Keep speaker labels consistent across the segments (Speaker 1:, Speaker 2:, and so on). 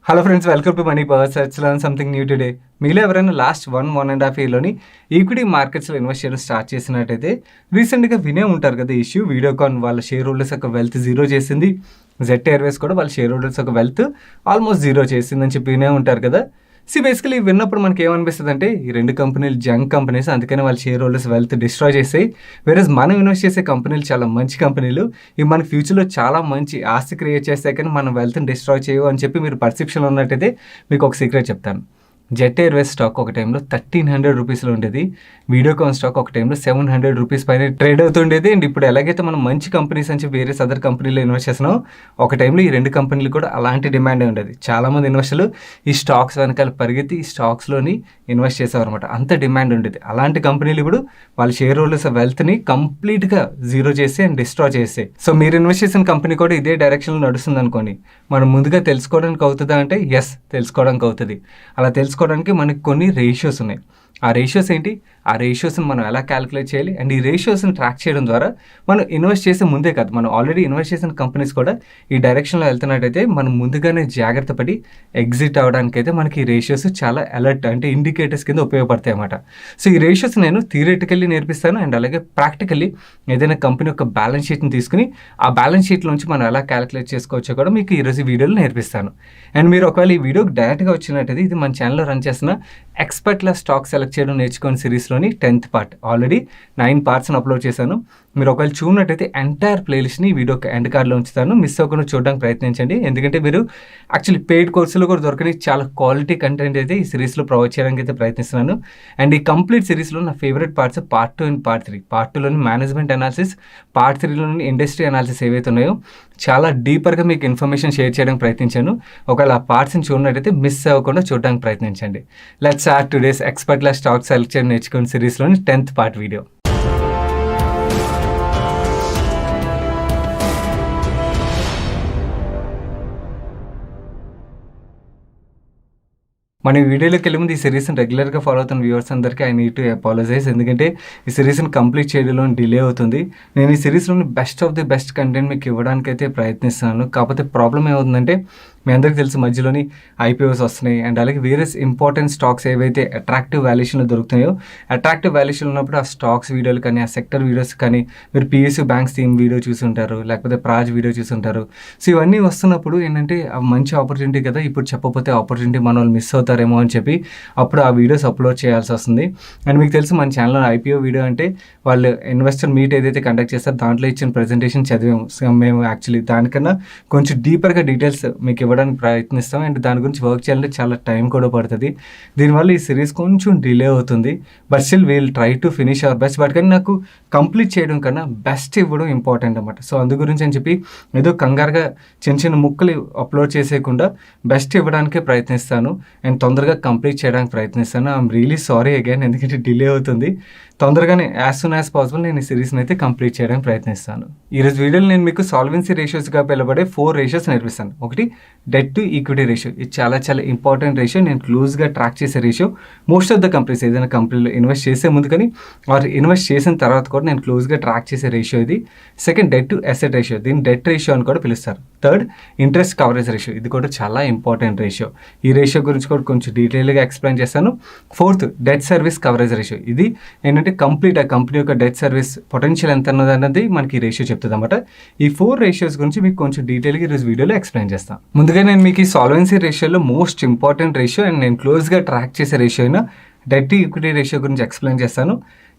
Speaker 1: Hello friends, welcome to money power. Let's learn something new today. మీలో ఎవరైనా last 1.5 ఇయర్లోని equity మార్కెట్స్లో invest చేయడం start చేసినట్టయితే రీసెంట్గా వినే ఉంటారు కదా ఇష్యూ. వీడియోకాన్ వాళ్ళ షేర్ హోల్డర్స్ యొక్క వెల్త్ జీరో చేసింది. జెట్ ఎయిర్వేస్ కూడా వాళ్ళ షేర్ హోల్డర్స్ యొక్క వెల్త్ ఆల్మోస్ట్ జీరో చేసిందని చెప్పి వినే ఉంటారు కదా. బేసికలీ విన్నప్పుడు మనకి ఏమనిపిస్తుంది అంటే ఈ రెండు కంపెనీలు జంక్ కంపెనీస్, అందుకని వాళ్ళ షేర్ హోల్డర్స్ వెల్త్ డిస్ట్రాయ్ చేసాయి. వేరేస్ మనం ఇన్వెస్ట్ చేసే కంపెనీలు చాలా మంచి కంపెనీలు, ఇవి మన ఫ్యూచర్లో చాలా మంచి ఆస్తి క్రియేట్ చేస్తాయి, కానీ మనం వెల్త్ని డిస్ట్రాయ్ చేయవు అని చెప్పి మీరు పర్సెప్షన్ ఉన్నట్టయితే మీకు ఒక సీక్రెట్ చెప్తాను. జెట్ ఎయిర్వేస్ స్టాక్ ఒక టైంలో 1300 రూపీస్లో ఉండేది. వీడియోకాన్ స్టాక్ ఒక టైంలో 700 రూపీస్ పైన ట్రేడ్ అవుతుండేది. అండ్ ఇప్పుడు ఎలాగైతే మనం మంచి కంపెనీస్ అని చెప్పి వేరే అదర్ కంపెనీలో ఇన్వెస్ట్ చేస్తున్నాం, ఒక టైంలో ఈ రెండు కంపెనీలు కూడా అలాంటి డిమాండే ఉండేది. చాలామంది ఇన్వెస్టర్లు ఈ స్టాక్స్ వెనకాల పరిగెత్తి ఈ స్టాక్స్లోని ఇన్వెస్ట్ చేసేవారు అనమాట. అంత డిమాండ్ ఉండేది. అలాంటి కంపెనీలు ఇప్పుడు వాళ్ళ షేర్ హోల్డర్స్ వెల్త్ని కంప్లీట్గా జీరో చేసి అండ్ డిస్ట్రా చేసాయి. సో మీరు ఇన్వెస్ట్ చేసిన కంపెనీ కూడా ఇదే డైరెక్షన్లో నడుస్తుంది అనుకోండి, మనం ముందుగా తెలుసుకోవడానికి అవుతుందా అంటే ఎస్, తెలుసుకోవడానికి అవుతుంది. అలా తెలుసుకోవడానికి మనకి కొన్ని రేషియోస్ ఉన్నాయి. ఆ రేషియోస్ ఏంటి? ఆ రేషియోస్ని మనం ఎలా క్యాలిక్యులేట్ చేయాలి? అండ్ ఈ రేషియోస్ని ట్రాక్ చేయడం ద్వారా మనం ఇన్వెస్ట్ చేసే ముందే కాదు, మనం ఆల్రెడీ ఇన్వెస్ట్ చేసిన కంపెనీస్ కూడా ఈ డైరెక్షన్లో వెళ్తున్నట్టయితే మనం ముందుగానే జాగ్రత్త పడి ఎగ్జిట్ అవ్వడానికి అయితే మనకి ఈ రేషియోస్ చాలా అలర్ట్ అంటే ఇండికేటర్స్ కింద ఉపయోగపడతాయి అన్నమాట. సో ఈ రేషియోస్ నేను థియరిటికల్లీ నేర్పిస్తాను అండ్ అలాగే ప్రాక్టికల్లీ ఏదైనా కంపెనీ యొక్క బ్యాలెన్స్ షీట్ని తీసుకుని ఆ బ్యాలెన్స్ షీట్లోంచి మనం ఎలా క్యాలిక్యులేట్ చేసుకోవచ్చో కూడా మీకు ఈరోజు వీడియోలో నేర్పిస్తాను. అండ్ మీరు ఒకవేళ ఈ వీడియోకి డైరెక్ట్గా వచ్చినట్టయితే ఇది మన ఛానల్లో రన్ చేస్తున్న ఎక్స్పర్ట్ల స్టాక్ సెలెక్ట్ చేయడం నేర్చుకోని సిరీస్లోని 10th పార్ట్. ఆల్రెడీ 9 పార్ట్స్ని అప్లోడ్ చేశాను. మీరు ఒకవేళ చూడనట్టయితే ఎంటైర్ ప్లేలిస్ట్ని వీడియోకి ఎండ్ కార్డ్లో ఉంచుతాను, మిస్ అవ్వకుండా చూడడానికి ప్రయత్నించండి. ఎందుకంటే మీరు యాక్చువల్లీ పెయిడ్ కోర్సులు కూడా దొరకని చాలా క్వాలిటీ కంటెంట్ అయితే ఈ సిరీస్లో ప్రొవైడ్ చేయడానికి అయితే ప్రయత్నిస్తున్నాను. అండ్ ఈ కంప్లీట్ సిరీస్లో నా favourite parts part 2 and part 3. Part 2లోని మేనేజ్మెంట్ అనాలిసిస్, పార్ట్ 3లోని ఇండస్ట్రీ అనాలిసిస్ ఏవైతే ఉన్నాయో చాలా డీపర్గా మీకు ఇన్ఫర్మేషన్ షేర్ చేయడానికి ప్రయత్నించాను. ఒకవేళ ఆ పార్ట్స్ని చూడనట్టయితే మిస్ అవ్వకుండా చూడడానికి ప్రయత్నించండి. లెట్స్ స్టార్ట్ టుడేస్ ఎక్స్పర్ట్ల స్టాక్ సెలెక్ట్ చేయడం నేర్చుకునే సిరీస్లోని 10th పార్ట్ వీడియో. మన వీడియోలోకి వెళ్ళే ముందు ఈ సిరీస్ని రెగ్యులర్గా ఫాలో అవుతున్న వ్యూవర్స్ అందరికీ ఐ నీడ్ టు అపాలజైజ్. ఎందుకంటే ఈ సిరీస్ని కంప్లీట్ చేయడంలో డిలే అవుతుంది. నేను ఈ సిరీస్లోని best of the best content మీకు ఇవ్వడానికి అయితే ప్రయత్నిస్తున్నాను. కాకపోతే ప్రాబ్లం ఏమవుతుందంటే మీ అందరికీ తెలిసి మధ్యలోని ఐపీఓస్ వస్తున్నాయి అండ్ అలాగే వేరే ఇంపార్టెంట్ స్టాక్స్ ఏవైతే అట్రాక్టివ్ వాల్యుయేషన్లో దొరుకుతున్నాయో, అట్రాక్టివ్ వాల్యుయేషన్ ఉన్నప్పుడు ఆ స్టాక్స్ వీడియోలు కానీ ఆ సెక్టర్ వీడియోస్ కానీ మీరు పిఎస్యూ బ్యాంక్స్ థీమ్ వీడియో చూసుంటారు, లేకపోతే ప్రాజ్ వీడియో చూసుంటారు. సో ఇవన్నీ వస్తున్నప్పుడు ఏంటంటే మంచి ఆపర్చునిటీ కదా, ఇప్పుడు చెప్పకపోతే ఆపర్చునిటీ మన వాళ్ళు మిస్ అవుతారేమో అని చెప్పి అప్పుడు ఆ వీడియోస్ అప్లోడ్ చేయాల్సి వస్తుంది. అండ్ మీకు తెలుసు మన ఛానల్లో ఐపీఓ వీడియో అంటే వాళ్ళు ఇన్వెస్టర్ మీట్ ఏదైతే కండక్ట్ చేస్తారో దాంట్లో ఇచ్చిన ప్రెజెంటేషన్ చదివాము. సో మేము యాక్చువల్లీ దానికన్నా కొంచెం డీపర్గా డీటెయిల్స్ మీకు ఇవ్వడానికి ప్రయత్నిస్తాం. అండ్ దాని గురించి వర్క్ చేయాలంటే చాలా టైం కూడా పడుతుంది. దీనివల్ల ఈ సిరీస్ కొంచెం డిలే అవుతుంది. But still we'll try to finish our best. But కానీ నాకు కంప్లీట్ చేయడం కన్నా బెస్ట్ ఇవ్వడం ఇంపార్టెంట్ అన్నమాట. సో అందు గురించి అని చెప్పి ఏదో కంగారుగా చిన్న చిన్న ముక్కలు అప్లోడ్ చేసేయకుండా బెస్ట్ ఇవ్వడానికే ప్రయత్నిస్తాను అండ్ తొందరగా కంప్లీట్ చేయడానికి ప్రయత్నిస్తాను. ఐఎమ్ రియలీ సారీ అగైన్, ఎందుకంటే డిలే అవుతుంది. తొందరగానే యాజ్ సూన్ యాజ్ పాసిబుల్ నేను ఈ సిరీస్ని అయితే కంప్లీట్ చేయడానికి ప్రయత్నిస్తాను. ఈరోజు వీడియోలో నేను మీకు సాల్వెన్సీ రేషియోస్గా పిలబడే 4 రేషియోస్ నేర్పిస్తాను. ఒకటి డెట్ టు ఈక్విటీ రేషియో. ఇది చాలా చాలా ఇంపార్టెంట్ రేషియో. నేను క్లోజ్గా ట్రాక్ చేసే ratio. Most of the companies ఏదైనా కంపెనీలో ఇన్వెస్ట్ చేసే ముందు కానీ వారు ఇన్వెస్ట్ చేసిన తర్వాత కూడా నేను క్లోజ్గా ట్రాక్ చేసే రేషియో ఇది. Second debt to asset ratio, దీన్ని డెట్ రేషియో అని కూడా పిలుస్తారు. థర్డ్ ఇంట్రెస్ట్ కవరేజ్ రేషియో, ఇది కూడా చాలా ఇంపార్టెంట్ రేషియో. ఈ రేషియో గురించి కూడా కొంచెం డీటెయిల్గా ఎక్స్ప్లెయిన్ చేస్తాను. Fourth debt service coverage ratio, ఇది ఏంటంటే కంప్లీట్ ఆ కంపెనీ యొక్క డెట్ సర్వీస్ పొటెన్షియల్ ఎంత ఉన్నది అన్నది మనకి ఈ రేషియో చెప్తుంది అనమాట. ఈ 4 రేషియోస్ గురించి మీకు కొంచెం డీటెయిల్గా ఈరోజు వీడియోలో ఎక్స్ప్లెయిన్ చేస్తాను. ముందుగా నేను మీకు ఈ సాల్వెన్సీ రేషియోలో మోస్ట్ ఇంపార్టెంట్ రేషియో అండ్ నేను క్లోజ్గా ట్రాక్ చేసే రేషియో అయినా డెట్ టు ఈక్విటీ రేషియో గురించి ఎక్స్ప్లెయిన్ చేస్తాను.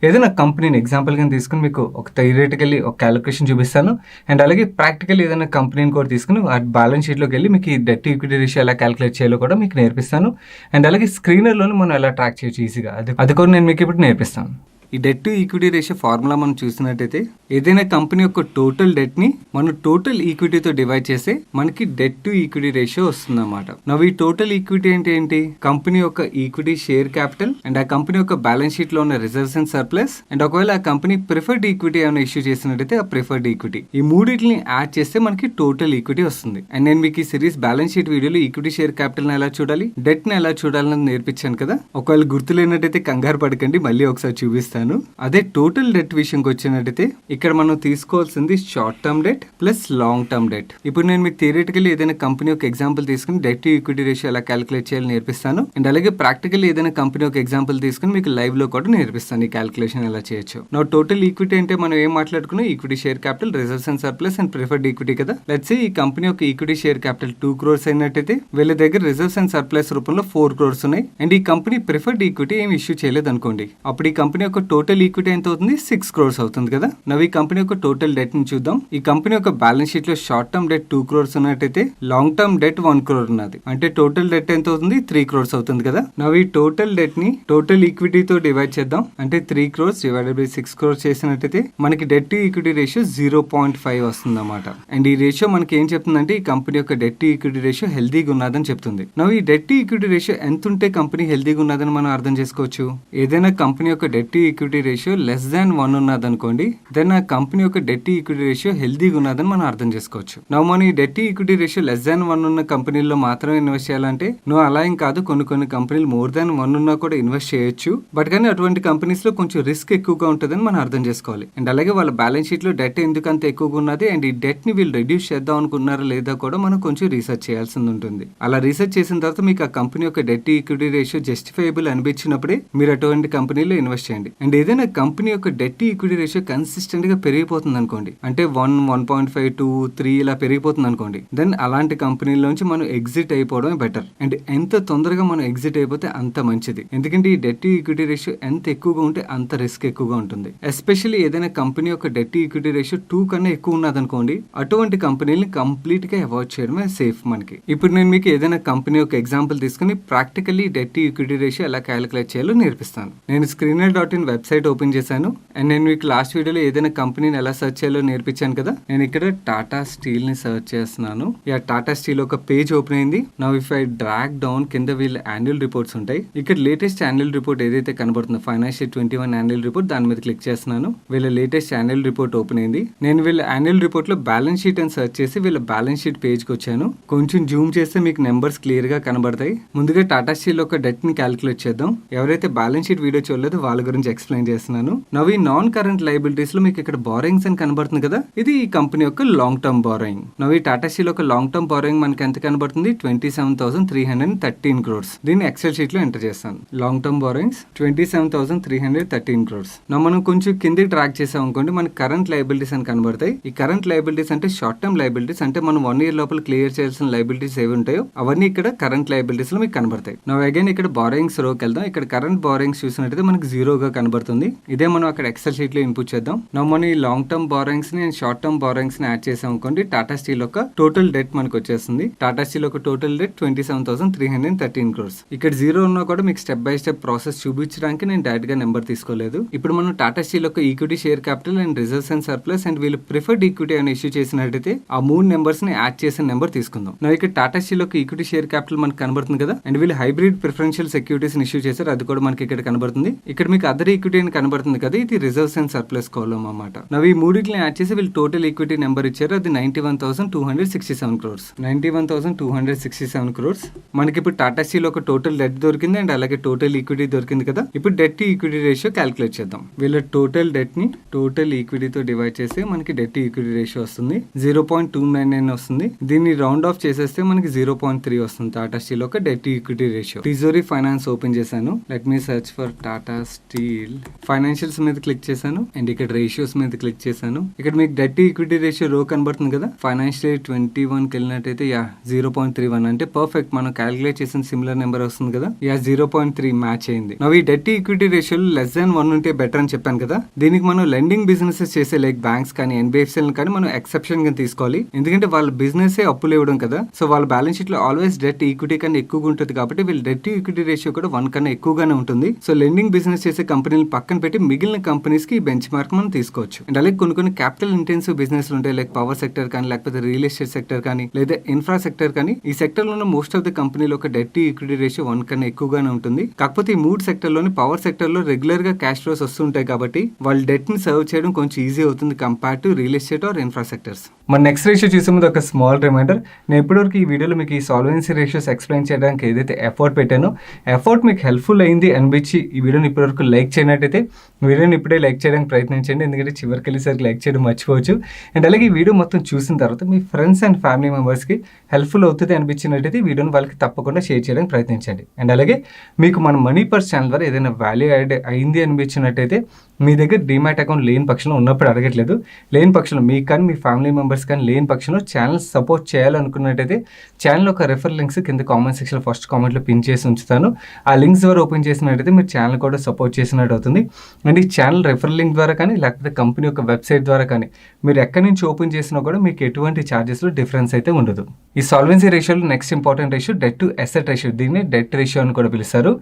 Speaker 1: ఏదైనా కంపెనీని ఎగ్జాంపుల్గా తీసుకుని మీకు ఒక థియరిటికల్లీ ఒక క్యాలిక్యులేషన్ చూపిస్తాను అండ్ అలాగే ప్రాక్టికల్ ఏదైనా కంపెనీని కూడా తీసుకుని ఆ బ్యాలెన్స్ షీట్లోకి వెళ్ళి మీకు ఈ డెట్ టు ఈక్విటీ రేషియో ఎలా క్యాలిక్యులేట్ చేయాలో కూడా మీకు నేర్పిస్తాను. అండ్ అలాగే స్క్రీనర్లోనే మనం ఎలా ట్రాక్ చేయొచ్చు ఈజీగా, అది కూడా నేను మీకు ఇప్పుడు నేర్పిస్తాను. ఈ debt to equity ratio formula మనం చూసినట్టయితే ఏదైనా కంపెనీ యొక్క టోటల్ డెట్ని మనం టోటల్ ఈక్విటీతో డివైడ్ చేస్తే మనకి డెట్ టు ఈక్విటీ రేషియో వస్తుంది అన్నమాట. నవ్వు ఈ టోటల్ ఈక్విటీ అంటే ఏంటి? కంపెనీ యొక్క ఈక్విటీ షేర్ క్యాపిటల్ అండ్ ఆ కంపెనీ యొక్క బ్యాలెన్స్ షీట్ లో ఉన్న రిజర్వ్స్ అండ్ సర్ప్లస్ అండ్ ఒకవేళ ఆ కంపెనీ ప్రిఫర్డ్ ఈక్విటీ ఏమైనా ఇష్యూ చేసినట్టయితే ఆ ప్రిఫర్డ్ ఈక్విటీ, ఈ మూడింటిని యాడ్ చేస్తే మనకి టోటల్ ఈక్విటీ వస్తుంది. అండ్ నేను మీకు ఈ సిరీస్ బ్యాలెన్స్ షీట్ వీడియోలో ఈక్విటీ షేర్ క్యాపిటల్ ఎలా చూడాలి, డెట్ ని ఎలా చూడాలని నేర్పించాను కదా. ఒకవేళ గుర్తు లేనట్టయితే కంగారు పడకండి, మళ్ళీ ఒకసారి చూపిస్తాను. చూపిస్తాను. అదే టోటల్ డెట్ విషయంకి వచ్చినట్టయితే ఇక్కడ మనం తీసుకోవాల్సింది short term debt plus long term debt. ఇప్పుడు నేను మీకు థియరిటికల్లీ ఏదైనా కంపెనీ ఒక ఎగ్జాంపుల్ తీసుకుని డెట్ టు ఈక్విటీ రేషియో ఎలా క్యాలిక్యులేట్ చేయాలో నేర్పిస్తాను. అండ్ అలాగే ప్రాక్టికల్లీ ఏదైనా కంపెనీ ఒక ఎగ్జాంపుల్ తీసుకుని మీకు లైవ్ లో కూడా నేర్పిస్తాను ఈ క్యాలిక్యులేషన్ ఎలా చేయొచ్చు. నా టోటల్ ఈక్విటీ అంటే మనం ఏం మాట్లాడుకున్నాం, equity share capital, reserves and surplus and preferred equity కదా. లెట్స్ సే ఈ కంపెనీ ఒక ఈక్విటీ షేర్ క్యాపిటల్ 2 crores అయినట్టయితే వీళ్ళ దగ్గర రిజర్వ్స్ అండ్ సర్ప్లస్ రూపంలో 4 crores ఉన్నాయి. అండ్ ఈ కంపెనీ ప్రిఫర్డ్ ఈక్విటీ ఏం ఇష్యూ చేయలేదు అనుకోండి, అప్పుడు ఈ కంపెనీ యొక్క టోటల్ ఈక్విటీ ఎంత అవుతుంది, 6 crores అవుతుంది కదా. నవ్వు ఈ కంపెనీ యొక్క టోటల్ డెట్ ని చూద్దాం. ఈ కంపెనీ యొక్క బ్యాలెన్స్ షీట్ లో షార్ట్ టర్మ్ డెట్ 2 crores ఉన్నట్టయితే లాంగ్ టర్మ్ డెట్ 1 crore ఉన్నది, అంటే టోటల్ డెట్ ఎంత అవుతుంది, 3 crores అవుతుంది కదా. నవ్వు ఈ టోటల్ డెట్ ని టోటల్ ఈక్విటీతో డివైడ్ చేద్దాం. అంటే 3 crores డివైడెడ్ బై 6 crores చేసినట్టయితే మనకి డెట్ టు ఈక్విటీ రేషియో 0.5 వస్తుంది అన్నమాట. అండ్ ఈ రేషియో మనకి ఏం చెప్తుందంటే ఈ కంపెనీ యొక్క డెట్ టు ఈక్విటీ రేషియో హెల్దీగా ఉన్నదని చెప్తుంది. నవ్వు ఈ డెట్ టు ఈక్విటీ రేషియో ఎంత ఉంటే కంపెనీ హెల్దీగా ఉన్నదని మనం అర్థం చేసుకోవచ్చు. ఏదైనా కంపెనీ యొక్క debt to equity ratio less than 1 ఉన్నదనుకోండి, దెన్ ఆ కంపెనీ యొక్క డెట్ టు ఈక్విటీ రేషియో హెల్దీగా ఉన్నదని మనం అర్థం చేసుకోవచ్చు. నవ్వు మనం ఈ debt to equity ratio less than 1 ఉన్న కంపెనీల్లో మాత్రమే ఇన్వెస్ట్ చేయాలంటే నువ్వు అలా ఏం కాదు, కొన్ని కంపెనీలు మోర్ దాన్ 1 ఉన్నా కూడా ఇన్వెస్ట్ చేయొచ్చు. బట్ కానీ అటువంటి కంపెనీస్ లో కొంచెం రిస్క్ ఎక్కువగా ఉంటుందని మనం అర్థం చేసుకోవాలి. అండ్ అలాగే వాళ్ళ బ్యాలెన్స్ షీట్ లో డెట్ ఎందుకు అంత ఎక్కువగా ఉన్నది అండ్ ఈ డెట్ ని వీళ్ళు రెడ్యూస్ చేద్దాం అనుకున్నారా లేదా కూడా మనం కొంచెం రీసెర్చ్ చేయాల్సి ఉంటుంది. అలా రీసెర్చ్ చేసిన తర్వాత మీకు ఆ కంపెనీ యొక్క debt to equity ratio justifiable అనిపించినప్పుడే మీరు అటువంటి కంపెనీలో ఇన్వెస్ట్ చేయండి. అండ్ ఏదైనా కంపెనీ యొక్క debt to equity ratio consistent గా పెరిగిపోతుంది అనుకోండి, అంటే 1, 1.5, 2, 3 ఇలా పెరిగిపోతుంది అనుకోండి, దెన్ అలాంటి కంపెనీలోంచి మనం ఎగ్జిట్ అయిపోవడమే బెటర్. అండ్ ఎంత తొందరగా మనం ఎగ్జిట్ అయిపోతే అంత మంచిది. ఎందుకంటే ఈ డెట్ టు ఈక్విటీ రేషియో ఎంత ఎక్కువగా ఉంటే అంత రిస్క్ ఎక్కువగా ఉంటుంది. ఎస్పెషల్లీ ఏదైనా కంపెనీ యొక్క డెట్ టు ఈక్విటీ రేషియో 2 కన్నా ఎక్కువ ఉన్నదనుకోండి, అటువంటి కంపెనీని కంప్లీట్ గా అవాయిడ్ చేయడమే సేఫ్ మనకి. ఇప్పుడు నేను మీకు ఏదైనా కంపెనీ యొక్క ఎగ్జాంపుల్ తీసుకుని practically debt to equity ratio ఎలా క్యాలిక్యులేట్ చేయాలో నేర్పిస్తాను. నేను screener.in వెబ్సైట్ ఓపెన్ చేశాను. అండ్ నేను మీకు లాస్ట్ వీడియోలో ఏదైనా కంపెనీని ఎలా సెర్చ్ చేయాలో నేర్పించాను కదా. నేను ఇక్కడ టాటా స్టీల్ ని సెర్చ్ చేస్తున్నాను. టాటా స్టీల్ ఒక పేజ్ ఓపెన్ అయింది. Now if I drag down కింద వీళ్ళ యాన్యువల్ రిపోర్ట్స్ ఉంటాయి. ఇక్కడ లేటెస్ట్ యాన్యువల్ రిపోర్ట్ ఏదైతే కనబడుతుందో ఫైనాన్షియల్ 21 యాన్యువల్ రిపోర్ట్, దాని మీద క్లిక్ చేస్తున్నాను. వీళ్ళ లేటెస్ట్ యాన్యువల్ రిపోర్ట్ ఓపెన్ అయింది. నేను వీళ్ళ యాన్యువల్ రిపోర్ట్ లో బ్యాలెన్స్ షీట్ అని సెర్చ్ చేసి వీళ్ళ బ్యాలెన్స్ షీట్ పేజ్ కి వచ్చాను. కొంచెం జూమ్ చేస్తే మీకు నెంబర్స్ క్లియర్ గా కనబడతాయి. ముందుగా టాటా స్టీల్ ఒక డెట్ ని క్యాలిక్యులేట్ చేద్దాం. ఎవరైతే బ్యాలెన్స్ షీట్ వీడియో చూడలేదో వాళ్ళ గురించి ఎక్స్ప్లెయిన్ చేస్తున్నాను. నవ్ ఈ నాన్ కరెంట్ లయబిలిటీస్ లో మీకు ఇక్కడ బారోయింగ్స్ అని కనబడుతుంది కదా, ఇది ఈ కంపెనీ యొక్క లాంగ్ టర్మ్ బారోయింగ్. నవ్ ఈ టాటా స్టీల్ ఒక లాంగ్ టర్మ్ బారోయింగ్ మనకి ఎంత కనబడుతుంది, 27,313 crores. దీన్ని ఎక్సెల్ షీట్ లో ఎంటర్ చేస్తాను. Long term borrowings 27,313 crores. Now మనం కొంచెం కిందకి ట్రాక్ చేసాం అనుకోండి, మనకి కరెంట్ లయబిలిటీస్ అని కనబడతాయి. ఈ కరెంట్ లయబిలిటీస్ అంటే షార్ట్ టర్మ్ లయబిలిటీస్, అంటే మనం 1 year లోపల క్లియర్ చేయాల్సిన లయబిలిటీస్ ఏవి ఉంటాయో అవన్నీ ఇక్కడ కరెంట్ లయబిలిటీస్ లో మీకు కనబడతాయి. నవ్ అగైన్ ఇక్కడ బారోయింగ్స్ రోకి వెళ్దాం. ఇక్కడ కరెంట్ బారోయింగ్స్ చూసినట్టయితే మనకి 0గా కనబడుతుంది. ఇదే మనం అక్కడ ఎక్సెల్ షీట్ లో ఇన్పుట్ చేద్దాం. నవ్ మనం ఈ లాంగ్ టర్మ్ బారోయింగ్స్ ని షార్ట్ టర్మ్ బారోయింగ్స్ ని యాడ్ చేసాం అనుకోండి, టాటా స్టీల్ యొక్క టోటల్ డెట్ మనకు వచ్చేస్తుంది. టాటా స్టీల్ యొక్క టోటల్ డెట్ 27,313 crores. ఇక్కడ 0 ఉన్నా కూడా మీకు స్టెప్ బై స్టెప్ ప్రాసెస్ చూపించడానికి నేను డైరెక్ట్ గా నెంబర్ తీసుకోలేదు. ఇప్పుడు మనం టాటా స్టీల్ యొక్క equity share capital and reserves and surplus and వీళ్ళు ప్రిఫర్డ్ ఈక్విటీ అని ఇష్యూ చేసినట్టయితే ఆ 3 నెంబర్స్ ని యాడ్ చేసిన నెంబర్ తీసుకుందాం. నా ఇక్కడ టాటా స్టీల్ యొక్క ఈక్విటీ షేర్ క్యాపిటల్ మనకు కనబడుతుంది కదా, అండ్ వీళ్ళు హైబ్రిడ్ ప్రిఫరెన్షియల్ సెక్యూరిటీస్ ఇష్యూ చేశారు, అది కూడా మనకి ఇక్కడ కనబడుతుంది. ఇక్కడ మీకు అదర్ ఈక్విటీ అని కనబడుతుంది కదా, ఇది రిజర్వ్స్ అండ్ సర్ప్లస్ కాలం అన్నమాట. నవ్వు ఈ మూడింటిని యాడ్ చేసి వీళ్ళు టోటల్ ఈక్విటీ నెంబర్ ఇచ్చారు, అది 91,267 crores. 91,267 crores. మనకి ఇప్పుడు టాటా స్టీల్ ఒక టోటల్ డెట్ దొరికింది అండ్ అలాగే టోటల్ ఈక్విటీ దొరికింది కదా. ఇప్పుడు debt to equity ratio calculate చేద్దాం. వీళ్ళ టోటల్ డెట్ ని టోటల్ ఈక్విటీతో డివైడ్ చేస్తే మనకి డెట్ టు ఈక్విటీ రేషియో వస్తుంది 0.299 వస్తుంది. దీన్ని రౌండ్ ఆఫ్ చేసేస్తే మనకి 0.3 వస్తుంది టాటా స్టీల్ ఒక debt to equity ratio. Tijori finance open చేశాను. Let me search for Tata Steel. Financials మీద క్లిక్ చేశాను అండ్ ఇక్కడ రేషియోస్ మీద క్లిక్ చేశాను. ఇక్కడ మీకు డెట్ టు ఈక్విటీ రేషియో రో కనబడుతుంది కదా, ఫైనాన్షియల్ 21కి వెళ్ళినట్టయితే 0.31 అంటే పర్ఫెక్ట్ మనం క్యాలిక్యులేట్ చేసిన సిమిలర్ నెంబర్ వస్తుంది కదా, 0.3 మ్యాచ్ అయింది. నవ్వు ఈ debt to equity ratio less than 1 ఉంటే బెటర్ అని చెప్పాను కదా, దీనికి మనం లెండింగ్ బిజినెసెస్ చేసే లైక్ బ్యాంక్స్ కానీ ఎన్బిఎఫ్సిఎల్ కానీ మనం ఎక్సెప్షన్ గా తీసుకోవాలి. ఎందుకంటే వాళ్ళ బిజినెస్ అప్పులు ఇవ్వడం కదా, సో వాళ్ళ బ్యాలెన్స్ షీట్ లో ఆల్వేస్ డెట్ ఈక్విటీ కన్నా ఎక్కువగా ఉంటుంది కాబట్టి వీళ్ళ డెట్ టు ఈక్విటీ రేషియో కూడా 1 కన్నా ఎక్కువగానే ఉంటుంది. సో లెండింగ్ బిజినెస్ చేసే కంపెనీలు పక్కన పెట్టి మిగిలిన కంపెనీస్ కి బెంచ్ మార్క్ మనం తీసుకోవచ్చు. అండ్ అలాగే కొన్ని క్యాపిటల్ ఇంటెన్సివ్ బిజినెస్ ఉంటాయి, లైక్ పవర్ సెక్టర్ కానీ లేకపోతే రియల్ ఎస్టేట్ సెక్టర్ కానీ లేదా ఇన్ఫ్రా సెక్టర్ కానీ. ఈ సెక్టర్ లో మోస్ట్ ఆఫ్ ద కంపెనీలో ఒక డెట్ టు ఈక్విటీ రేషియో 1 కన్నా ఎక్కువగానే ఉంటుంది. కాకపోతే ఈ 3 సెక్టర్ లోని పవర్ సెక్టర్ లో రెగ్యులర్ గా క్యాష్ ఫ్లోస్ వస్తుంటాయి కాబట్టి వాళ్ళ డెట్ ని సర్వ్ చేయడం కొంచెం ఈజీ అవుతుంది compare to real estate R Infra sectors. మన నెక్స్ట్ రేషియో చూసే ముందు ఒక స్మాల్ రిమైండర్, నేను ఇప్పటివరకు ఈ వీడియోలో మీకు ఈ సాల్వెన్సీ రేషియోస్ ఎక్స్ప్లెయిన్ చేయడానికి ఏదైతే ఎఫర్ట్ పెట్టానో ఎఫర్ట్ మీకు హెల్ప్ఫుల్ అయింది అనిపించి ఈ వీడియోని ఇప్పటివరకు లైక్ చేయండి. చేయనట్టయితే వీడియోని ఇప్పుడే లైక్ చేయడానికి ప్రయత్నించండి, ఎందుకంటే చివరికి వెళ్ళేసరికి లైక్ చేయడం మర్చిపోవచ్చు. అండ్ అలాగే ఈ వీడియో మొత్తం చూసిన తర్వాత మీ ఫ్రెండ్స్ అండ్ ఫ్యామిలీ మెంబర్స్కి హెల్ప్ఫుల్ అవుతుంది అనిపించినట్టయితే వీడియోని వాళ్ళకి తప్పకుండా షేర్ చేయడానికి ప్రయత్నించండి. అండ్ అలాగే మీకు మన మనీ పర్స్ ఛానల్ ద్వారా ఏదైనా వాల్యూ యాడ్ అయింది అనిపించినట్టయితే మీ దగ్గర డీమ్యాట్ అకౌంట్ లేని పక్షంలో, ఉన్నప్పుడు అడగట్లేదు, లేని పక్షంలో మీకు కానీ మీ ఫ్యామిలీ మెంబర్స్ కానీ లేని పక్షంలో ఛానల్ సపోర్ట్ చేయాలనుకున్నట్టయితే ఛానల్ ఒక రెఫర్ లింక్స్ కింద కామెంట్ సెక్షన్లో ఫస్ట్ కామెంట్లో పిన్ చేసి ఉంచుతాను. ఆ లింక్స్ ద్వారా ఓపెన్ చేసినట్టయితే మీరు ఛానల్ కూడా సపోర్ట్ చేసినట్టు అవుతుంది. అండ్ ఈ ఛానల్ రెఫర్ లింక్ ద్వారా కానీ లేకపోతే కంపెనీ యొక్క వెబ్సైట్ ద్వారా కానీ మీరు ఎక్కడి నుంచి ఓపెన్ చేసినా కూడా మీకు ఎటువంటి ఛార్జెస్లో డిఫరెన్స్ అయితే ఉండదు. ఈ సాల్వెన్సీ రేషియోలో next important ratio debt to asset ratio, దీన్ని డెట్ రేషియో అని కూడా పిలుస్తారు.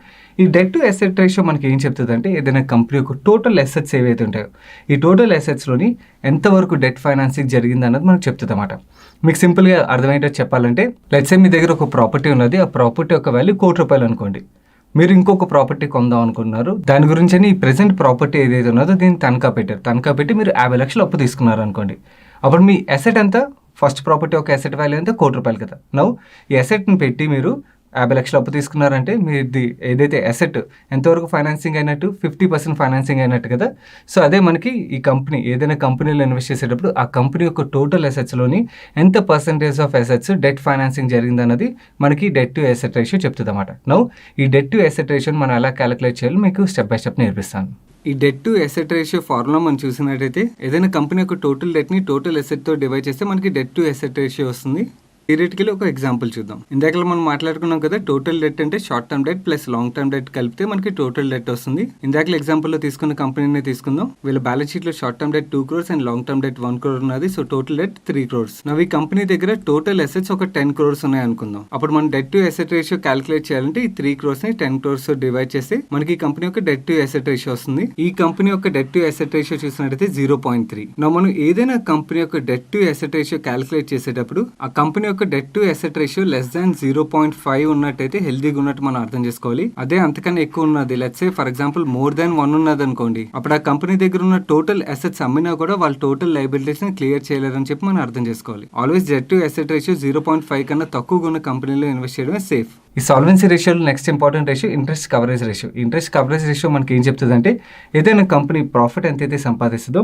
Speaker 1: ఈ డెట్ టు అసెట్ రేషియో మనకి ఏం చెప్తుంది అంటే ఏదైనా కంపెనీ యొక్క టోటల్ అసెట్స్ ఏవైతే ఉంటాయో ఈ టోటల్ అసెట్స్లోని ఎంతవరకు డెట్ ఫైనాన్సింగ్ జరిగింది అన్నది మనకు చెప్తుంది అన్నమాట. మీకు సింపుల్గా అర్థమయ్యేటో చెప్పాలంటే లెట్స్ సే మీ దగ్గర ఒక ప్రాపర్టీ ఉన్నది, ఆ ప్రాపర్టీ యొక్క వాల్యూ ₹1,00,00,000 అనుకోండి. మీరు ఇంకొక ప్రాపర్టీ కొందాం అనుకున్నారు, దాని గురించి ఈ ప్రెసెంట్ ప్రాపర్టీ ఏదైతే ఉన్నదో దీన్ని తనఖా పెట్టారు. తనఖా పెట్టి మీరు 50 లక్షలు అప్పు తీసుకున్నారు అనుకోండి. అప్పుడు మీ అసెట్ ఎంత, ఫస్ట్ ప్రాపర్టీ ఒక అసెట్ వాల్యూ ఎంత ₹1,00,00,000 కదా. నౌ ఈ అసెట్ని పెట్టి మీరు 50 లక్షలు అప్పు తీసుకున్నారంటే మీది ఏదైతే అసెట్ ఎంతవరకు ఫైనాన్సింగ్ అయినట్టు 50% ఫైనాన్సింగ్ అయినట్టు కదా. సో అదే మనకి ఈ కంపెనీ ఏదైనా కంపెనీలో ఇన్వెస్ట్ చేసేటప్పుడు ఆ కంపెనీ యొక్క టోటల్ అసెట్స్లోని ఎంత percentage of assets debt financing జరిగిందన్నది మనకి డెట్ టు అసెట్ రేషియో చెప్తుంది అన్నమాట. నౌ ఈ డెట్ టు అసెట్ రేషియోని మనం ఎలా క్యాలిక్యులేట్ చేయాలో మీకు స్టెప్ బై స్టెప్ నేర్పిస్తాను. ఈ debt to asset ratio formula మనం చూసినట్టయితే ఏదైనా కంపెనీ యొక్క టోటల్ డెట్ని టోటల్ అసెట్తో డివైడ్ చేస్తే మనకి డెట్ టు అసెట్ రేషియో వస్తుంది. థియరిటికల్ ఒక ఎగ్జాంపుల్ చూద్దాం. ఇందాక మనం మాట్లాడుకున్నాం కదా, టోటల్ డెట్ అంటే short term debt plus long term debt కలిపితే మనకి టోటల్ డెట్ వస్తుంది. ఇందాక ఎగ్జాంపుల్లో తీసుకున్న కంపెనీని తీసుకుందాం. వీళ్ళ బ్యాలెన్స్ షీట్ లో short term debt 2 crores and long term debt 1 crore ఉన్నది. So total debt 3 crores. నవ్వు ఈ కంపెనీ దగ్గర టోటల్ అసెట్స్ ఒక 10 crores ఉన్నాయి అనుకుందాం. అప్పుడు మనం debt to asset ratio calculate చేయాలంటే ఈ 3 crores ని 10 crores డివైడ్ చేస్తే మనకి ఈ కంపెనీ యొక్క డెట్ టు అసెట్ రేషియో వస్తుంది. ఈ కంపెనీ యొక్క డెట్ టు అసెట్ రేషియో చూసినట్టయితే 0.3. మనం ఏదైనా కంపెనీ యొక్క debt to asset ratio calculate చేసేటప్పుడు ఆ కంపెనీ యొక్క debt to asset ratio less దాన్ 0.5 ఉన్నట్టయితే హెల్దీగా ఉన్నట్టు మనం అర్థం చేసుకోవాలి. అదే అంతకన్నా ఎక్కువ ఉన్నది, let's say for example more than 1 ఉన్నది అనుకోండి, అప్పుడు ఆ కంపెనీ దగ్గర ఉన్న టోటల్ అసెట్స్ అమ్మినా కూడా వాళ్ళ టోటల్ లయబిలిటీస్ ని క్లియర్ చేయలేరని చెప్పి మనం అర్థం చేసుకోవాలి. Always debt to asset ratio 0.5 కన్నా తక్కువగా ఉన్న కంపెనీలో ఇన్వెస్ట్ చేయడమే సేఫ్. ఈ సాల్వెన్సీ రేషియోలో next important ratio interest coverage ratio. Interest coverage ratio మనకి ఏం చెప్తుంది అంటే ఏదైనా కంపెనీ ప్రాఫిట్ ఎంతైతే సంపాదిస్తుందో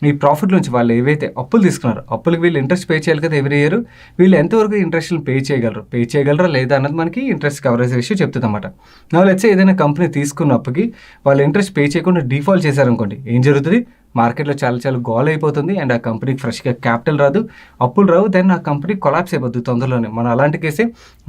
Speaker 1: ఈ ప్రాఫిట్ నుంచి వాళ్ళు ఏవైతే అప్పులు తీసుకున్నారో అప్పులకి వీళ్ళు ఇంట్రెస్ట్ పే చేయాలి కదా ఎవ్రీ ఇయర్, వీళ్ళు ఎంతవరకు ఇంట్రెస్ట్ పే చేయగలరా లేదా అన్నది మనకి ఇంట్రెస్ట్ కవరేజ్ రేషియో చెప్తుంది అన్నమాట. నా లెట్స్ సే ఏదైనా కంపెనీ తీసుకున్న అప్పుకి వాళ్ళు ఇంట్రెస్ట్ పే చేయకుండా డిఫాల్ట్ చేశారనుకోండి, ఏం జరుగుతుంది, మార్కెట్లో చాలా గోల్ అయిపోతుంది అండ్ ఆ కంపెనీకి ఫ్రెష్గా క్యాపిటల్ రాదు, అప్పులు రావు, దెన్ ఆ కంపెనీ కొలాప్స్ అయిపోతుంది తొందరలోనే. మనం అలాంటి కేసే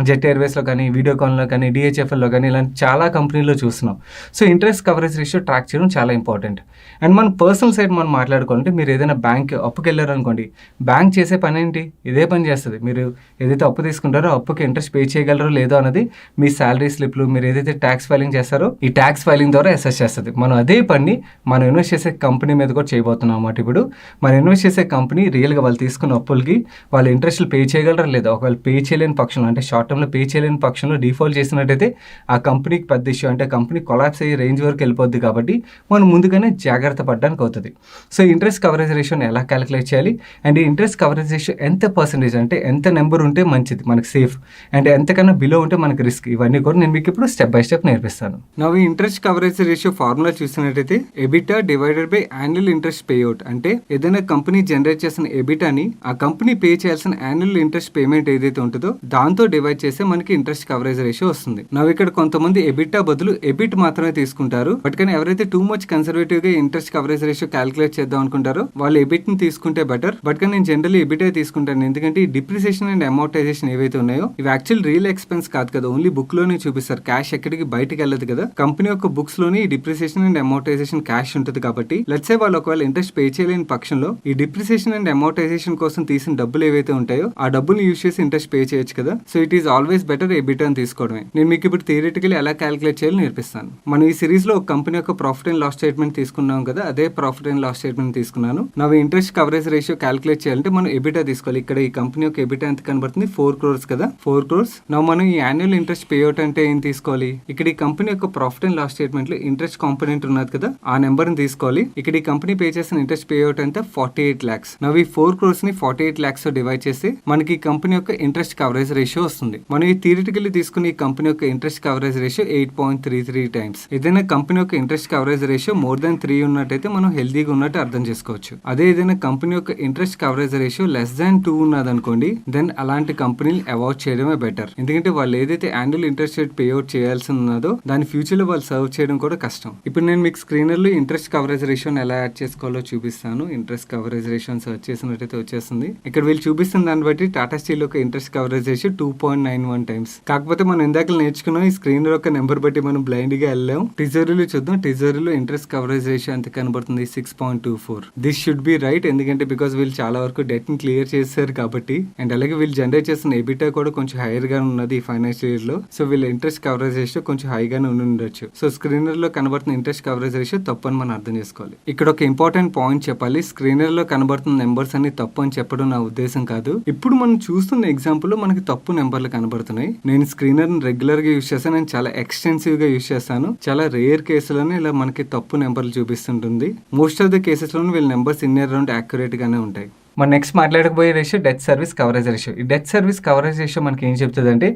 Speaker 1: జెట్ ఎయిర్వేస్లో కానీ వీడియోకాన్లో కానీ డిహెచ్ఎఫ్ఎల్లో కానీ ఇలాంటి చాలా కంపెనీల్లో చూస్తున్నాం. So interest coverage ratio track చేయడం చాలా ఇంపార్టెంట్. అండ్ మన పర్సనల్ సైడ్ మనం మాట్లాడుకోవాలంటే మీరు ఏదైనా బ్యాంక్ అప్పుకి వెళ్ళారనుకోండి, బ్యాంక్ చేసే పని ఏంటి, ఇదే పని చేస్తుంది. మీరు ఏదైతే అప్పు తీసుకుంటారో అప్పుకి ఇంట్రెస్ట్ పే చేయగలరో లేదో అనేది మీ శాలరీ స్లిప్లు, మీరు ఏదైతే ట్యాక్స్ ఫైలింగ్ చేస్తారో ఈ ట్యాక్స్ ఫైలింగ్ ద్వారా అసెస్ చేస్తుంది. మనం అదే పని మనం ఇన్వెస్ట్ చేసే కంపెనీ మీద కూడా చేయబోతున్నాం అన్నమాట. ఇప్పుడు మనం ఇన్వెస్ట్ చేసే కంపెనీ రియల్గా వాళ్ళు తీసుకున్న అప్పులకి వాళ్ళు ఇంట్రెస్ట్లు పే చేయగలరా లేదా, ఒకవేళ పే చేయలేని పక్షంలో అంటే షార్ట్ టర్మ్లో పే చేయలేని పక్షంలో డిఫాల్ట్ చేసినట్టయితే ఆ కంపెనీకి పెద్ద ఇష్యూ, అంటే కంపెనీ కొలాప్స్ అయ్యే రేంజ్ వరకు వెళ్ళిపోద్ది. కాబట్టి మనం ముందుగానే జాగ్రత్త పడడానికి అవుతుంది. సో ఇంట్రెస్ట్ కవరేజ్ రేషియోని ఎలా క్యాలిక్యులేట్ చేయాలి అండ్ ఈ ఇంట్రెస్ట్ కవరేజ్ రేషియో ఎంత పర్సెంటేజ్ అంటే ఎంత నెంబర్ ఉంటే మంచిది మనకి సేఫ్, అంటే ఎంతకన్నా బిలో ఉంటే మనకి రిస్క్, ఇవన్నీ కూడా నేను మీకు ఇప్పుడు స్టెప్ బై స్టెప్ నేర్పిస్తాను. నా ఈ ఇంట్రెస్ట్ కవరేజ్ రేషియో ఫార్ములా చూసినట్టయితే EBITDA divided by annual interest payout, అంటే ఏదైనా కంపెనీ జనరేట్ చేసిన ఎబిటాని ఆ కంపెనీ పే చేయాల్సిన యాన్యువల్ ఇంట్రెస్ట్ పేమెంట్ ఏదైతే ఉంటుందో దాంతో డివైడ్ చేస్తే మనకి ఇంట్రెస్ట్ కవరేజ్ రేషియో వస్తుంది. నా ఇక్కడ కొంతమంది ఎబిటా బదులు ఎబిట్ మాత్రమే తీసుకుంటారు. బట్ కానీ ఎవరైతే టూ మచ్ కన్సర్వేటివ్ గా ఇంట్రెస్ట్ కవరేజ్ రేషియో క్యాలిక్యులేట్ చేద్దాం అనుకుంటారో వాళ్ళు ఎబిట్ ని తీసుకుంటే బెటర్. బట్ కానీ నేను జనరల్లీ ఎబిటే తీసుకుంటాను, ఎందుకంటే ఈ డిప్రిసియేషన్ అండ్ అమౌంటైజేషన్ ఏవైతే ఉన్నాయో ఇవి యాక్చువల్ రియల్ ఎక్స్పెన్స్ కాదు కదా, ఓన్లీ బుక్ లోనే చూపిస్తారు, క్యాష్ ఎక్కడికి బయటకి వెళ్ళదు కదా. కంపెనీ యొక్క బుక్స్ లోని ఈ డిప్రిసియేషన్ అండ్ అమౌంటైజేషన్ క్యాష్ ఉంటుంది. కాబట్టి లెట్స్ సే వాళ్ళు ఒకవేళ ఇంట్రెస్ట్ పే చేయలేని పక్షంలో ఈ డిప్రిసియేషన్ అండ్ అమౌంటైజేషన్ కోసం తీసిన డబ్బులు ఏవైతే ఉంటాయో ఆ డబ్బులు యూజ్ చేసి ఇంట్రెస్ట్ పే చేయొచ్చు కదా. So it is always better EBITDA అని తీసుకోవడమే. నేను మీకు ఇప్పుడు థియరిటికల్లీ ఎలా క్యాలిక్యులేట్ చేయాలో నేర్పిస్తాను. మనం ఈ సిరీస్ లో ఒక కంపెనీ యొక్క ప్రాఫిట్ అండ్ లాస్ స్టేట్మెంట్ తీసుకున్నాం కదా, అదే ప్రాఫిట్ అండ్ లాస్ స్టేట్మెంట్ తీసుకున్నాను. నా ఇంట్రెస్ట్ కవరేజ్ రేషియో క్యాలిక్యులేట్ చేయాలంటే మనం ఎబిటా తీసుకోవాలి. ఇక్కడ ఈ కంపెనీ యొక్క ఎబిటా ఎంత కనబడుతుంది, 4 crores కదా, 4 crores. నా మనం ఈ యాన్యువల్ ఇంట్రెస్ట్ పేఅవుట్ అంటే ఏం తీసుకోవాలి, ఇక్కడ ఈ కంపెనీ యొక్క ప్రాఫిట్ అండ్ లాస్ స్టేట్మెంట్ లో ఇంట్రెస్ట్ కాంపోనెంట్ ఉన్నది కదా, ఆ నెంబర్ ని తీసుకోవాలి. ఇక్కడ ఈ కంపెనీ కంపెనీ పే చేసిన ఇంట్రెస్ట్ పే అవుట్ అంతా 48 lakhs. నవ్ ఈ 4 crores ని 48 lakhs తో డివైడ్ చేస్తే మనకి కంపెనీ యొక్క ఇంట్రెస్ట్ కవరేజ్ రేషియో వస్తుంది. మనం ఈ థియరిటికల్లీ తీసుకుని ఈ కంపెనీ యొక్క ఇంట్రెస్ట్ కవరేజ్ రేషియో 8.33 times. ఏదైనా కంపెనీ యొక్క interest coverage ratio more than 3 ఉన్నట్టయితే మనం హెల్దీగా ఉన్నట్టు అర్థం చేసుకోవచ్చు. అదే ఏదైనా కంపెనీ యొక్క interest coverage ratio less than 2 ఉన్నదనుకోండి, దెన్ అలాంటి కంపెనీలు అవాయిడ్ చేయడమే బెటర్. ఎందుకంటే వాళ్ళు ఏదైతే annual interest rate pay out చేయాల్సి ఉన్నదో దాని ఫ్యూచర్ లో వాళ్ళు సర్వ్ చేయడం కూడా కష్టం. ఇప్పుడు నేను మీకు స్క్రీనర్ లో ఇంట్రెస్ట్ కవరేజ్ రేషియోని ఎలా యాడ్ చేసుకోవాలో చూపిస్తాను. ఇంట్రెస్ట్ కవరేజ్ రేషియోని సర్చ్ చేసినట్టయితే వచ్చేస్తుంది. ఇక్కడ వీళ్ళు చూపిస్తున్న దాన్ని బట్టి టాటా స్టీల్ యొక్క ఇంట్రెస్ట్ కవరేజ్ రేషియో 2.91 times. కాకపోతే మనం ఇందాక నేర్చుకున్నాం ఈ స్క్రీనర్ యొక్క నెంబర్ బట్టి మనం బ్లైండ్ గా వెళ్ళాం. టిజరీలో చూద్దాం. టిజరీలో ఇంట్రెస్ట్ కవరేజ్ రేషియో ఎంత కనబడుతుంది? 6.24. This should be right. ఎందుకంటే బికాస్ వీళ్ళు చాలా వరకు డెట్ ని క్లియర్ చేశారు కాబట్టి. అండ్ అలాగే వీళ్ళు జనరేట్ చేసిన ఎబిటా కూడా కొంచెం హైయర్ గా ఉన్నది ఈ ఫైనాన్షియల్ ఇయర్ లో. సో వీళ్ళ ఇంట్రెస్ట్ కవరేజ్ రేషియో కొంచెం హైగానే ఉండొచ్చు. సో స్క్రీనర్ లో కనబడుతున్న ఇంట్రెస్ట్ కవరేజ్ రేషియో తప్పు అని మనం అర్థం చేసుకోవాలి. ఇక్కడ ఒక ఇంపార్టెంట్ పాయింట్ చెప్పాలి. స్క్రీనర్ లో కనబడుతున్న నెంబర్స్ అన్ని తప్పు అని చెప్పడం నా ఉద్దేశం కాదు. ఇప్పుడు మనం చూస్తున్న ఎగ్జాంపుల్ లో మనకి తప్పు నెంబర్లు కనబడుతున్నాయి. నేను స్క్రీనర్ ని రెగ్యులర్ గా యూస్ చేస్తాను. నేను చాలా ఎక్స్టెన్సివ్ గా యూస్ చేస్తాను. చాలా రేర్ కేసులోనే ఇలా మనకి తప్పు నెంబర్లు చూపిస్తుంటుంది. మోస్ట్ ఆఫ్ ద కేసెస్ లో వీళ్ళ నెంబర్స్ ఇన్ అరౌండ్ యాక్యురేట్ గానే ఉంటాయి. మన నెక్స్ట్ మాట్లాడకపోయే ratio debt service coverage ratio. ఈ డెట్ సర్వీస్ కవరేజ్ రేషియో మనకి ఏం చెప్తుంది అంటే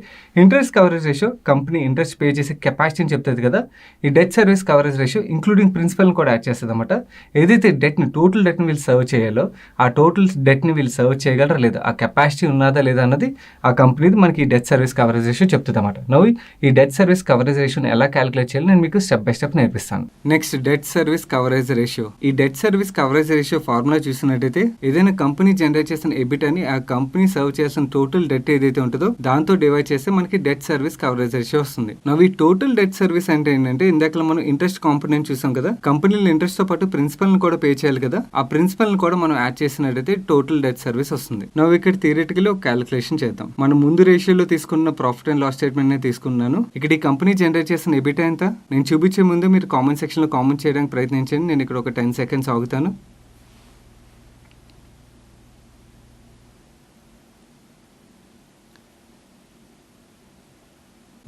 Speaker 1: interest coverage ratio company interest pay చేసే కెపాసిటీని చెప్తుంది కదా. ఈ debt service coverage ratio including ప్రిన్సిపల్ని కూడా యాడ్ చేస్తుంది అనమాట. ఏదైతే డెట్ని టోటల్ డెట్ని వీళ్ళు సర్వ్ చేయాలో ఆ టోటల్ డెట్ని వీళ్ళు సర్వ్ చేయగలరా లేదా, ఆ కెపాసిటీ ఉన్నదా లేదా అన్నది ఆ కంపెనీది మనకి ఈ డెట్ సర్వీస్ కవరేజ్ రేషియో చెప్తుంది అనమాట. నవ్వు ఈ డెట్ సర్వీస్ కవరేజ్ రేషియోని ఎలా క్యాలిక్యులేట్ చేయాలి నేను మీకు స్టెప్ బై స్టెప్ నేర్పిస్తాను. Next debt service coverage ratio. ఈ debt service coverage ratio formula చూసినట్టయితే ఏదైనా కంపెనీ జనరేట్ చేసిన ఎబిటాని ఆ కంపెనీ సర్వ్ చేసిన టోటల్ డెట్ ఏదైతే ఉంటుందో దాంతో డివైడ్ చేస్తే మనకి డెట్ సర్వీస్ కవరేజ్ రేషియో వస్తుంది. నవ్వు ఈ టోటల్ డెట్ సర్వీస్ అంటే ఏంటంటే ఇందాక మనం ఇంట్రెస్ట్ కాంపోనెంట్ చూసాం కదా. కంపెనీలు ఇంట్రెస్ట్ తో పాటు ప్రిన్సిపల్ ని కూడా పే చేయాలి కదా. ఆ ప్రిన్సిపల్ ని కూడా మనం యాడ్ చేసినట్టయితే టోటల్ డెట్ సర్వీస్ వస్తుంది. నవ్వు ఇక్కడ థియరిటికల్లీ ఒక క్యాలిక్యులేషన్ చేద్దాం. మనం ముందు రేషియోలో తీసుకున్న ప్రాఫిట్ అండ్ లాస్ స్టేట్మెంట్ నే తీసుకున్నాను. ఇక్కడ ఈ కంపెనీ జనరేట్ చేసిన ఎబిటా ఎంత నేను చూపించే ముందు మీరు కామెంట్ సెక్షన్ లో కామెంట్ చేయడానికి ప్రయత్నించండి. నేను ఇక్కడ ఒక 10 seconds ఆగుతాను.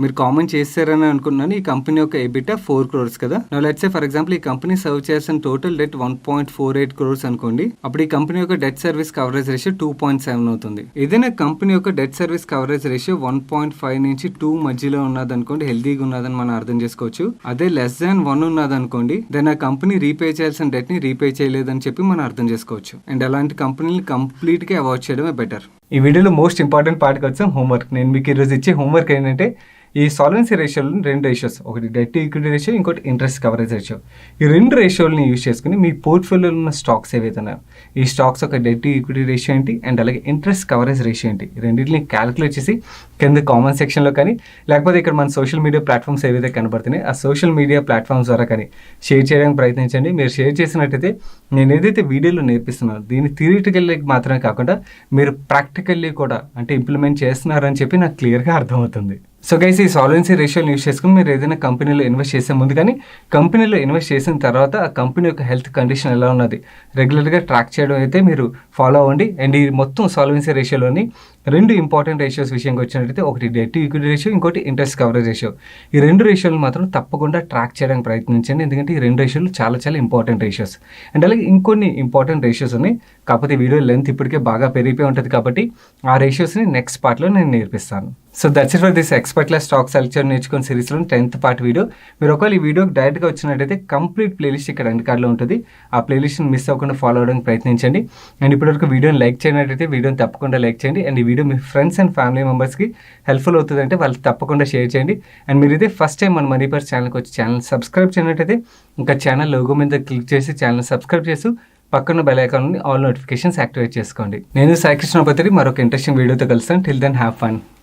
Speaker 1: మీరు కామెంట్ చేస్తారని అనుకున్నాను. ఈ కంపెనీ యొక్క ఎబిటా 4 crores కదా. Now let's say for example ఈ కంపెనీ సర్వ్ చేసిన టోటల్ డెట్ 1.48 crores అనుకోండి. అప్పుడు ఈ కంపెనీ యొక్క డెట్ సర్వీస్ కవరేజ్ రేషియో 2.7 అవుతుంది. ఏదైనా కంపెనీ యొక్క డెట్ సర్వీస్ కవరేజ్ రేషియో 1.5 నుంచి 2 మధ్యలో ఉన్నది అనుకోండి, హెల్దీగా ఉన్నదని మనం అర్థం చేసుకోవచ్చు. అదే లెస్ దాన్ 1 ఉన్నది అనుకోండి, దెన్ ఆ కంపెనీ రీపే చేయాల్సిన డెట్ ని రీపే చేయలేదని చెప్పి మనం అర్థం చేసుకోవచ్చు. అండ్ అలాంటి కంపెనీని కంప్లీట్ గా అవాయిడ్ చేయడమే బెటర్. ఈ వీడియోలో మోస్ట్ ఇంపార్టెంట్ పార్ట్కి వచ్చాం హోంవర్క్. నేను మీకు ఈరోజు ఇచ్చే హోంవర్క్ ఏంటంటే ఈ సాల్వెన్సీ రేషియోలో 2 రేషియోస్, ఒకటి డెట్ ఈక్విటీ రేషియో, ఇంకోటి ఇంట్రెస్ట్ కవరేజ్ రేషియో. ఈ 2 రేషియోలని యూజ్ చేసుకుని మీ పోర్ట్ఫోలియోలో ఉన్న స్టాక్స్ ఏవైతే ఉన్నాయో ఈ స్టాక్స్ ఒక డెట్ ఈక్విటీ రేషియో ఏంటి అండ్ అలాగే ఇంట్రెస్ట్ కవరేజ్ రేషియో ఏంటి రెండింటిని క్యాలిక్యులేట్ చేసి కింద కామెంట్ సెక్షన్లో కానీ లేకపోతే ఇక్కడ మన సోషల్ మీడియా ప్లాట్ఫామ్స్ ఏవైతే కనబడుతున్నాయి ఆ సోషల్ మీడియా ప్లాట్ఫామ్స్ ద్వారా కానీ షేర్ చేయడానికి ప్రయత్నించండి. మీరు షేర్ చేసినట్టయితే నేను ఏదైతే వీడియోలో నేర్పిస్తున్నానో దీన్ని థియరిటికల్లీ మాత్రమే కాకుండా మీరు ప్రాక్టికల్లీ కూడా అంటే ఇంప్లిమెంట్ చేస్తున్నారని చెప్పి నాకు క్లియర్గా అర్థమవుతుంది. సో గైస్ ఈ సాల్వెన్సీ రేషియోని యూస్ చేసుకుని మీరు ఏదైనా కంపెనీలో ఇన్వెస్ట్ చేసే ముందు కానీ కంపెనీలో ఇన్వెస్ట్ చేసిన తర్వాత ఆ కంపెనీ యొక్క హెల్త్ కండిషన్ ఎలా ఉన్నది రెగ్యులర్గా ట్రాక్ చేయడం అయితే మీరు ఫాలో అవ్వండి. అండ్ ఈ మొత్తం సాల్వెన్సీ రేషియోలోని 2 ఇంపార్టెంట్ రేషియోస్ విషయంకి వచ్చినట్టయితే ఒకటి డెట్ ఈక్విటీ రేషియో, ఇంకోటి ఇంట్రెస్ట్ కవరేజ్ రేషియో. ఈ 2 రేషియోలు మాత్రం తప్పకుండా ట్రాక్ చేయడానికి ప్రయత్నించండి. ఎందుకంటే ఈ 2 రేషియోలు చాలా చాలా ఇంపార్టెంట్ రేషియోస్. అండ్ అలాగే ఇంకొన్ని ఇంపార్టెంట్ రేషియోస్ ఉన్నాయి. కాకపోతే వీడియో లెంత్ ఇప్పటికే బాగా పెరిగిపోయి ఉంటుంది కాబట్టి ఆ రేషియోస్ని నెక్స్ట్ పార్ట్లో నేను నేర్పిస్తాను. So that's it for this expert class stock selection నేర్చుకున్న సిరీస్లో 10th part వీడియో. మీరు ఒకవేళ ఈ వీడియోకి డైరెక్ట్గా వచ్చినట్టయితే కంప్లీట్ ప్లేలిస్ట్ ఇక్కడ ఎండ్ కార్డ్లో ఉంటుంది. ఆ ప్లేలిస్ట్ని మిస్ అవ్వకుండా ఫాలో అవ్వడానికి ప్రయత్నించండి. అండ్ ఇప్పటివరకు వీడియోని లైక్ చేయనట్టయితే వీడియోని తప్పకుండా లైక్ చేయండి. అండ్ ఈ video me friends and family మెంబర్స్కి హెల్ప్ఫుల్ అవుతుందంటే వాళ్ళకి తప్పకుండా షేర్ చేయండి. అండ్ మీరు ఇదే ఫస్ట్ టైం మన మనీ పర్స్ ఛానల్కి వచ్చి ఛానల్ సబ్స్క్రైబ్ చేయనట్టయితే ఇంకా ఛానల్ లోగో మీద క్లిక్ చేసి ఛానల్ సబ్స్క్రైబ్ చేసి పక్కన బెల్ ఐకాన్ని ఆల్ నోటిఫికేషన్స్ యాక్టివేట్ చేసుకోండి. నేను సాయి కృష్ణ పత్రి మరొక ఇంట్రెస్టింగ్ వీడియోతో కలుస్తాను. Till then have fun.